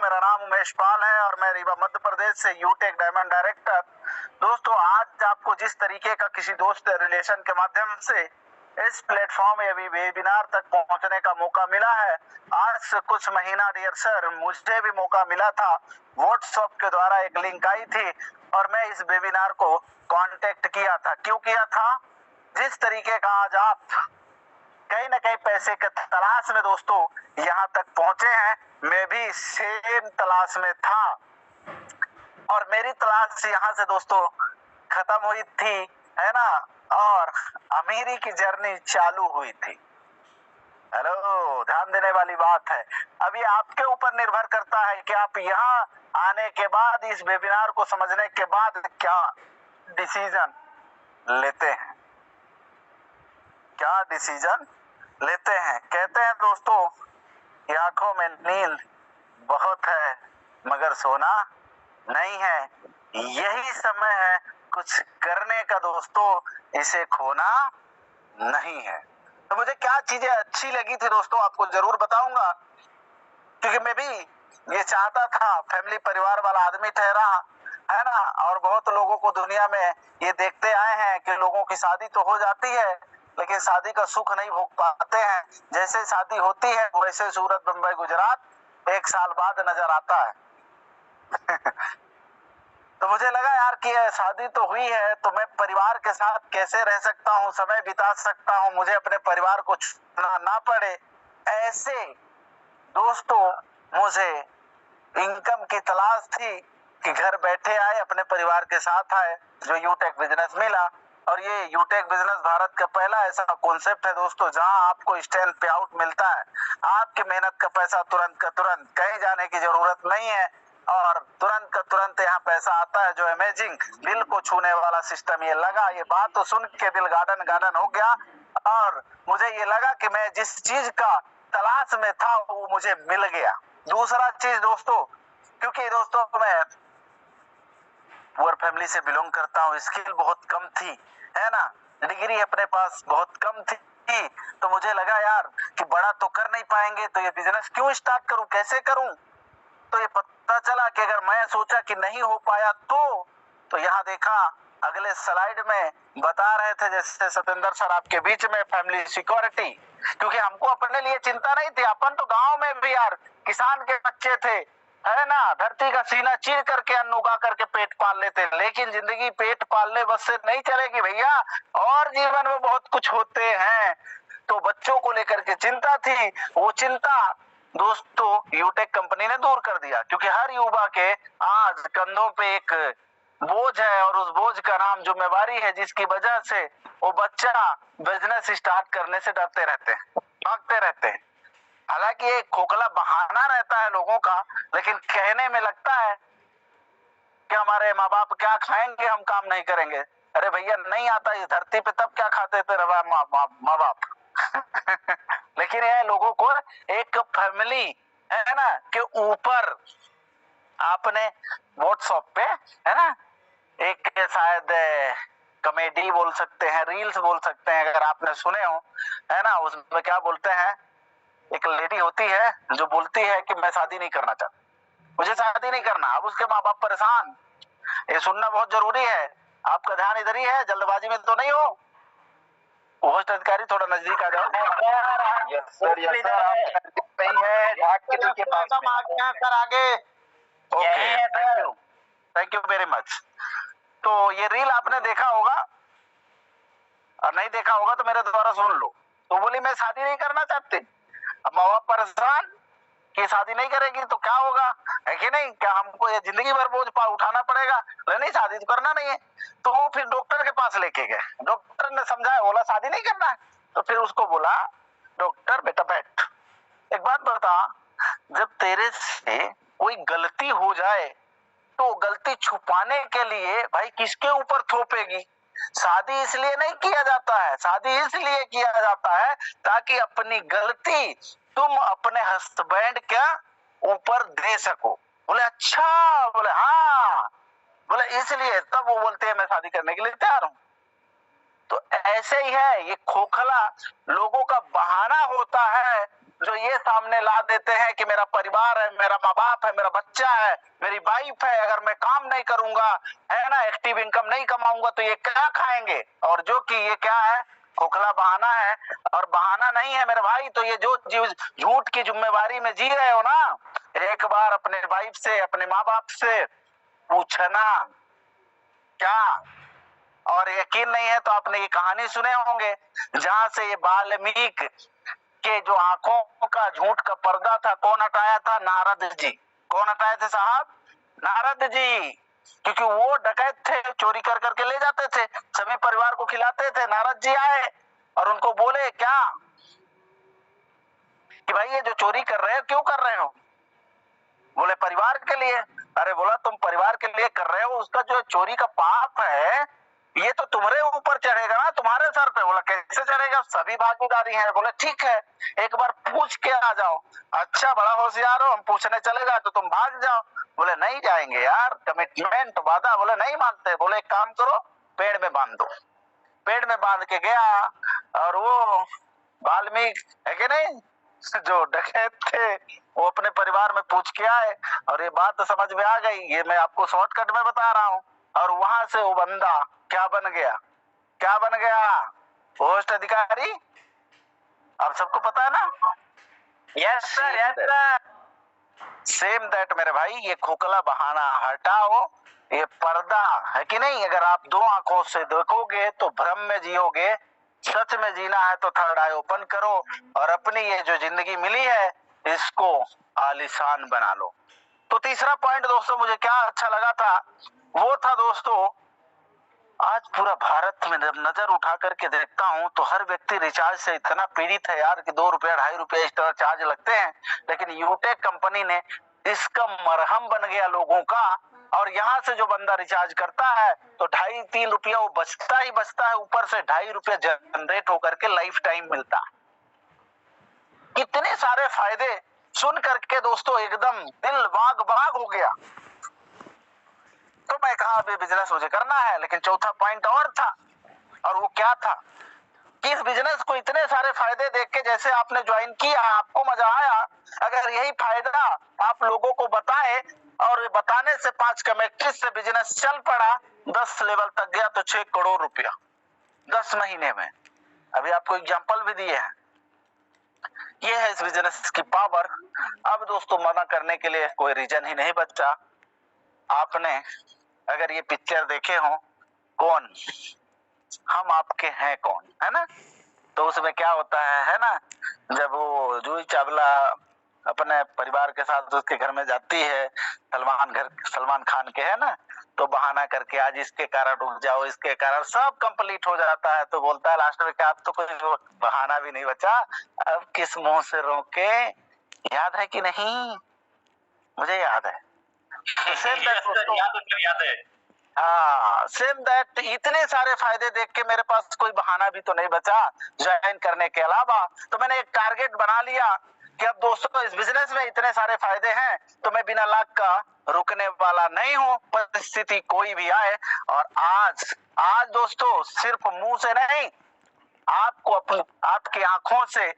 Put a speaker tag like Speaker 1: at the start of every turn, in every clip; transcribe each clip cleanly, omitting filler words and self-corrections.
Speaker 1: मेरा नाम उमेश पाल है और मैं रीवा मध्य प्रदेश से यूटेक डायमंड डायरेक्टर। दोस्तों, आज आपको जिस तरीके का किसी दोस्त रिलेशन के माध्यम से इस प्लेटफॉर्म या वेबिनार तक पहुंचने का मौका मिला है, आज से कुछ महीना डियर सर मुझे भी मौका मिला था। व्हाट्सएप के द्वारा एक लिंक आई थी और मैं इस वेबिनार को कांटेक्ट किया था। क्यों किया था? जिस तरीके का आज आप कहीं ना कहीं पैसे के तलाश में दोस्तों यहाँ तक पहुंचे हैं, मैं भी सेम तलाश में था और मेरी तलाश यहाँ से दोस्तों खत्म हुई थी, है ना, और अमीरी की जर्नी चालू हुई थी। हेलो, ध्यान देने वाली बात है। अब ये आपके ऊपर निर्भर करता है कि आप यहाँ आने के बाद, इस वेबिनार को समझने के बाद क्या डिसीजन लेते हैं, क्या डिसीजन लेते हैं। कहते हैं दोस्तों कि आंखों में नींद बहुत है मगर सोना नहीं है। यही समय है कुछ करने का दोस्तों, इसे खोना नहीं है। तो मुझे क्या चीजें अच्छी लगी थी दोस्तों, आपको जरूर बताऊंगा, क्योंकि मैं भी ये चाहता था। फैमिली परिवार वाला आदमी ठहरा, है ना, और बहुत लोगों को दुनिया में ये देखते आए हैं कि लोगों की शादी तो हो जाती है लेकिन शादी का सुख नहीं भोग पाते हैं। जैसे शादी होती है वैसे सूरत, बंबई, गुजरात 1 साल बाद नजर आता है। तो मुझे लगा यार कि शादी तो हुई है तो मैं परिवार के साथ कैसे रह सकता हूँ, समय बिता सकता हूँ, मुझे अपने परिवार को छोड़ना ना पड़े। ऐसे दोस्तों मुझे इनकम की तलाश थी कि घर बैठे आए, अपने परिवार के साथ आए, जो यूटेक बिजनेस मिला। और ये यूटेक बिजनेस भारत का पहला ऐसा कॉन्सेप्ट है दोस्तों जहां आपको इंस्टेंट पे आउट मिलता है। आपके मेहनत का पैसा तुरंत का तुरंत, कहीं जाने की जरूरत नहीं है और तुरंत का तुरंत यहाँ पैसा आता है। जो अमेजिंग, दिल को छूने वाला सिस्टम ये लगा। ये बात तो सुन के दिल गार्डन गार्डन हो गया और मुझे ये लगा कि मैं जिस चीज का तलाश में था वो मुझे मिल गया। दूसरा चीज दोस्तों, क्योंकि दोस्तों मैं पुअर फैमिली से बिलोंग करता हूँ, स्किल बहुत कम थी, है ना, डिग्री अपने पास बहुत कम थी, तो मुझे लगा यार कि बड़ा तो कर नहीं पाएंगे तो ये बिजनेस क्यों स्टार्ट करूं, कैसे करूं। तो ये पता चला कि अगर मैं सोचा कि नहीं हो पाया तो यहाँ देखा अगले स्लाइड में बता रहे थे, जैसे सतेंद्र सर आपके बीच में, फैमिली सिक्योरिटी। क्योंकि हमको अपने लिए चिंता नहीं थी, अपन तो गांव में भी यार किसान के बच्चे थे, है ना, धरती का सीना चीर करके अन्न उगा करके पेट पाल लेते। लेकिन जिंदगी पेट पालने बस से नहीं चलेगी भैया, और जीवन में बहुत कुछ होते हैं। तो बच्चों को लेकर के चिंता थी, वो चिंता दोस्तों यूटेक कंपनी ने दूर कर दिया। क्योंकि हर युवा के आज कंधों पे एक बोझ है और उस बोझ का नाम जिम्मेवारी है, जिसकी वजह से वो बच्चा बिजनेस स्टार्ट करने से डरते रहते हैं, भागते रहते हैं। हालांकि एक खोखला बहाना रहता है लोगों का, लेकिन कहने में लगता है कि हमारे माँ बाप क्या खाएंगे, हम काम नहीं करेंगे। अरे भैया, नहीं आता इस धरती पे तब क्या खाते थे माँ बाप। लेकिन यह लोगों को एक फैमिली, है ना, के ऊपर आपने व्हाट्सएप पे, है ना, एक शायद कॉमेडी बोल सकते हैं, रील्स बोल सकते हैं, अगर आपने सुने हो, है ना, उसमें क्या बोलते हैं, एक लेडी होती है जो बोलती है कि मैं शादी नहीं करना चाहती, मुझे शादी नहीं करना। अब उसके माँ बाप परेशान। ये सुनना बहुत जरूरी है। आपका ध्यान इधर ही है, जल्दबाजी में तो नहीं हो। होस्ट अधिकारी थोड़ा नजदीक आ जाओ। यस सर, यस सर, आप नजदीक नहीं है, ढाक के दिल के पास आगे हैं सर, आगे। Okay, thank you very much. तो ये रील आपने देखा होगा और नहीं देखा होगा तो मेरे द्वारा सुन लो। तो बोली मैं शादी नहीं करना चाहती। अब माँ बाप परेशान कि शादी नहीं करेगी तो क्या होगा, है कि नहीं, क्या हमको ये जिंदगी भर बोझ उठाना पड़ेगा। नहीं, शादी तो करना नहीं है। तो वो फिर डॉक्टर के पास लेके गए। डॉक्टर ने समझाया, बोला शादी नहीं करना है। तो फिर उसको बोला, डॉक्टर बेटा बैठ, एक बात बता, जब तेरे से कोई गलती हो जाए तो गलती छुपाने के लिए भाई किसके ऊपर थोपेगी। शादी इसलिए नहीं किया जाता है, शादी इसलिए किया जाता है ताकि अपनी गलती तुम अपने हस्बैंड के ऊपर दे सको। बोले अच्छा, बोले हाँ, बोले इसलिए, तब वो बोलते हैं मैं शादी करने के लिए तैयार हूं। तो ऐसे ही है, ये खोखला लोगों का बहाना होता है जो ये सामने ला देते हैं कि मेरा परिवार है, मेरा माँ बाप है, मेरा बच्चा है, मेरी वाइफ है, अगर मैं काम नहीं करूंगा, है ना, एक्टिव इनकम नहीं कमाऊंगा तो ये क्या खाएंगे, और जो कि ये क्या है, खोखला बहाना है। और बहाना नहीं है मेरे भाई, तो ये जो झूठ की जिम्मेवारी में जी रहे हो ना, एक बार अपने वाइफ से, अपने माँ बाप से पूछना क्या। और यकीन नहीं है तो आपने ये कहानी सुने होंगे जहां से ये वाल्मीकि के जो आंखों का झूठ का पर्दा था, कौन हटाया था? नारद जी। कौन हटाए थे साहब? नारद जी। क्योंकि वो डकैत थे, चोरी कर करके ले जाते थे, सभी परिवार को खिलाते थे। नारद जी आए और उनको बोले क्या कि भाई ये जो चोरी कर रहे हो क्यों कर रहे हो? बोले परिवार के लिए। अरे बोला तुम परिवार के लिए कर रहे हो, उसका जो चोरी का पाप है ये तो तुम्हारे ऊपर चढ़ेगा ना, तुम्हारे सर पे। बोला कैसे चढ़ेगा? सभी भागीदारी है। बोले ठीक है, एक बार पूछ के आ जाओ। अच्छा बड़ा होशियार हो, हम पूछने चलेगा तो तुम भाग जाओ। बोले नहीं जाएंगे यार, कमिटमेंट वादा। बोले नहीं मानते। बोले एक काम करो, पेड़ में बांध दो। पेड़ में बांध के गया और वो वाल्मीकि है कि नहीं, जो डकैत थे, वो अपने परिवार में पूछ के आए और ये बात तो समझ में आ गई। ये मैं आपको शॉर्टकट में बता रहा हूँ। और वहां से वो बंदा क्या बन गया? क्या बन गया? पोस्ट अधिकारी। अब सबको पता है ना? Yes sir, yes sir. Same that मेरे भाई, ये खोखला बहाना हटाओ, ये पर्दा है कि नहीं। अगर आप दो आंखों से देखोगे तो भ्रम में जियोगे, सच में जीना है तो थर्ड आई ओपन करो और अपनी ये जो जिंदगी मिली है इसको आलीशान बना लो। तो तीसरा पॉइंट दोस्तों मुझे क्या अच्छा लगा था, वो था दोस्तों, आज पूरा भारत में जब नजर उठा करके देखता हूं तो हर व्यक्ति रिचार्ज से इतना पीड़ित है यार कि 2 रुपया 2.5 रुपया एक्स्ट्रा चार्ज लगते हैं। लेकिन यूटेक कंपनी ने इसका मरहम बन गया लोगों का। और यहाँ से जो बंदा रिचार्ज करता है तो 2.5-3 रुपया वो बचता ही बचता है, ऊपर से 2.5 रुपया जनरेट होकर के लाइफ टाइम मिलता। इतने सारे फायदे सुन करके दोस्तों एकदम दिल बाग बाग हो गया। तो मैं कहा अभी बिजनेस मुझे करना है। लेकिन चौथा पॉइंट और था, और वो क्या था कि इस बिजनेस को इतने सारे फायदे देख के जैसे आपने ज्वाइन किया, आपको मजा आया, अगर यही फायदा आप लोगों को बताए और बताने से 5 कमेटी से बिजनेस चल पड़ा, 10 लेवल तक गया तो 6 करोड़ रुपया 10 महीने में। अभी आपको एग्जांपल भी दिए हैं। ये है इस बिजनेस की पावर। अब दोस्तों मना करने के लिए कोई रीजन ही नहीं बचा। आपने अगर ये पिक्चर देखे हो, कौन हम आपके हैं कौन, है ना, तो उसमें क्या होता है ना, जब वो जूही चावला अपने परिवार के साथ उसके घर में जाती है, सलमान खान के, है ना, तो बहाना करके आज इसके कारण रुक जाओ, इसके कारण सब कंप्लीट हो जाता है। तो बोलता है लास्ट में क्या, अब तो कोई बहाना भी नहीं बचा, अब किस मुंह से रोके। याद है कि नहीं? मुझे याद है। याद है। हाँ, सेम दैट। इतने सारे फायदे देख के मेरे पास कोई बहाना भी तो नहीं बचा ज्वाइन करने के अलावा। तो मैंने एक टारगेट बना लिया कि अब दोस्तों इस बिजनेस में इतने सारे फायदे हैं तो मैं बिना लाख का रुकने वाला नहीं हूँ, परिस्थिति कोई भी आए। और आज आज दोस्तों सिर्फ मुंह से नहीं, आपको अपनी आपकी आंखों से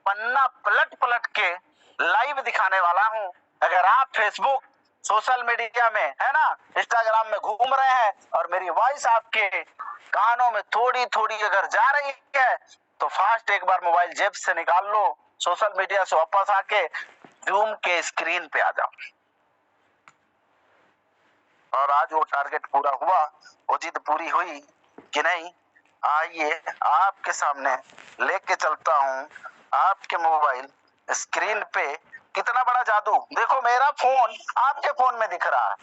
Speaker 1: पन्ना पलट पलट के लाइव दिखाने वाला हूँ। अगर आप फेसबुक, सोशल मीडिया में, है ना, इंस्टाग्राम में घूम रहे हैं और मेरी वॉइस आपके कानों में थोड़ी थोड़ी अगर जा रही है तो फास्ट एक बार मोबाइल जेब से निकाल लो, सोशल मीडिया से वापस आके जूम के स्क्रीन पे आ जाओ। और आज वो टारगेट पूरा हुआ, वो जिद पूरी हुई कि नहीं, आइए आपके सामने लेके चलता हूँ आपके मोबाइल स्क्रीन पे कितना बड़ा जादू। देखो मेरा फोन आपके फोन में दिख रहा है।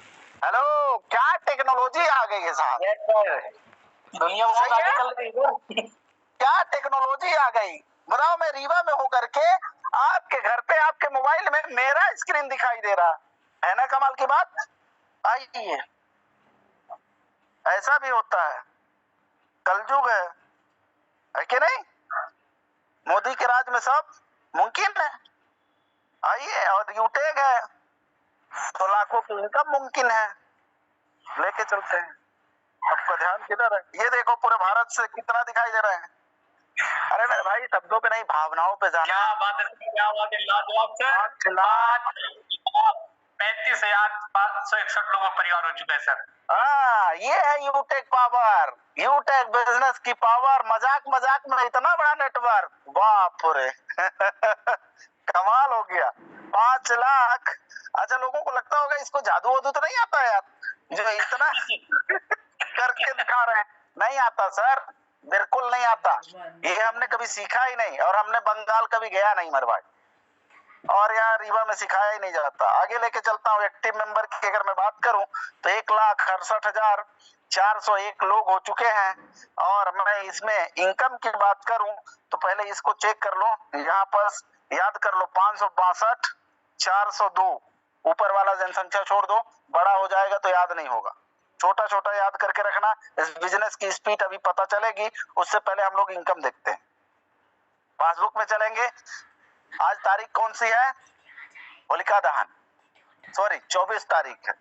Speaker 1: हेलो, क्या टेक्नोलॉजी आ गई है साहब। दुनिया बहुत आगे चल रही है। क्या टेक्नोलॉजी आ गई, बताओ। मैं रीवा में होकर के आपके घर पे आपके मोबाइल में मेरा स्क्रीन दिखाई दे रहा है ना, कमाल की बात। आइए, ऐसा भी होता है, कलयुग है कि नहीं? मोदी के राज में सब मुमकिन है। आइए, और यूटेक है तो लाखों की इनकम मुमकिन है, लेके चलते हैं। आपका ध्यान किधर है? ये देखो पूरे भारत से कितना दिखाई दे रहा है, अरे मेरे भाई शब्दों पे नहीं, भावनाओं पे जाना।
Speaker 2: क्या बात है, क्या बात है, लाजवाब सर। 5,35,561 लोगों का परिवार हो चुका है सर।
Speaker 1: हाँ, ये है यूटेक पावर, यूटेक बिजनेस की पावर। मजाक मजाक में इतना बड़ा नेटवर्क, बाप रे। कमाल हो गया। 5 लाख। अच्छा, लोगों को लगता होगा इसको जादू वादू तो नहीं आता यार, जो इतना करके दिखा रहे हैं। नहीं आता सर, बिल्कुल नहीं आता। ये हमने कभी सीखा ही नहीं, और हमने बंगाल कभी गया नहीं मेरे भाई, और यहाँ रीवा में सिखाया ही नहीं जाता। आगे लेके चलता हूँ। एक्टिव मेंबर की अगर मैं बात करूं तो 1,68,401 लोग हो चुके हैं। और मैं इसमें इनकम की बात करूं तो पहले इसको चेक कर लो, यहाँ पर याद कर लो 562, 402। ऊपर वाला जनसंख्या छोड़ दो, बड़ा हो जाएगा तो याद नहीं होगा। छोटा छोटा याद करके रखना। इस बिजनेस की स्पीड अभी पता चलेगी, उससे पहले हम लोग इनकम देखते हैं। पासबुक में चलेंगे। आज तारीख कौन सी है? होलिका दहन, सॉरी 24 तारीख है।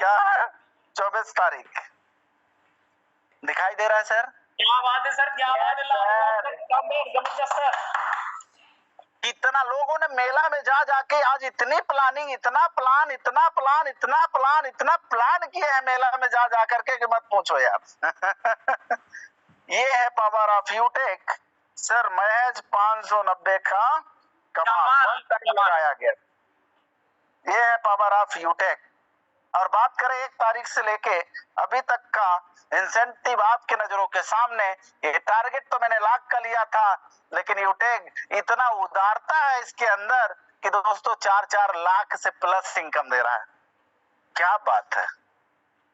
Speaker 1: क्या है? 24 तारीख दिखाई दे रहा है सर?
Speaker 2: क्या बात है सर, क्या बात है, जबरदस्त सर।
Speaker 1: कितना लोगों ने मेला में जा जाके आज इतनी प्लानिंग, इतना प्लान, इतना प्लान, इतना प्लान, इतना प्लान किए हैं मेला में जा जा करके कि मत पूछो यार। ये है पावर ऑफ यूटेक सर। महज 590 का कमाल लगाया गया। ये है पावर ऑफ यूटेक। और बात करें 1 तारीख से लेके अभी तक का इंसेंटिव आपके नजरों के सामने, ये टारगेट तो मैंने लाख का लिया था, लेकिन यूटेक इतना उदारता है इसके अंदर कि दोस्तों 4-4 लाख से प्लस इनकम दे रहा है। क्या बात है,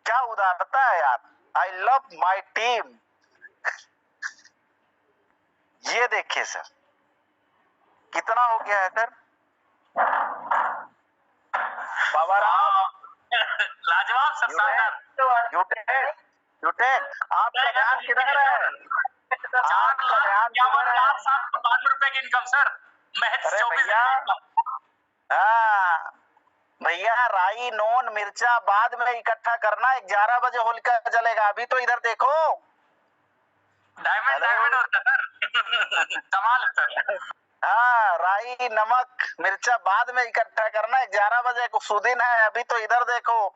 Speaker 1: क्या उदारता है यार। I love my team. ये देखिए सर, कितना हो गया है सर पावर ऑफ
Speaker 2: लाजवाब सर, शानदार।
Speaker 1: यूटेक। यूटेक आपका ध्यान किधर है?
Speaker 2: 4,52,705 रुपए की इनकम सर, महज 24
Speaker 1: हाँ भैया, राई नोन मिर्चा बाद में इकट्ठा करना। 11 बजे होलिका जलेगा, अभी तो इधर देखो।
Speaker 2: डायमंड होता है सर। कमाल है सर।
Speaker 1: हाँ, राई नमक मिर्चा बाद में इकट्ठा करना। 11 बजे को सुदिन है, अभी तो इधर देखो।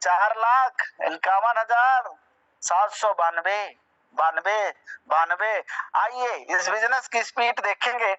Speaker 1: 4,51,792 92। आइए इस बिजनेस की स्पीड देखेंगे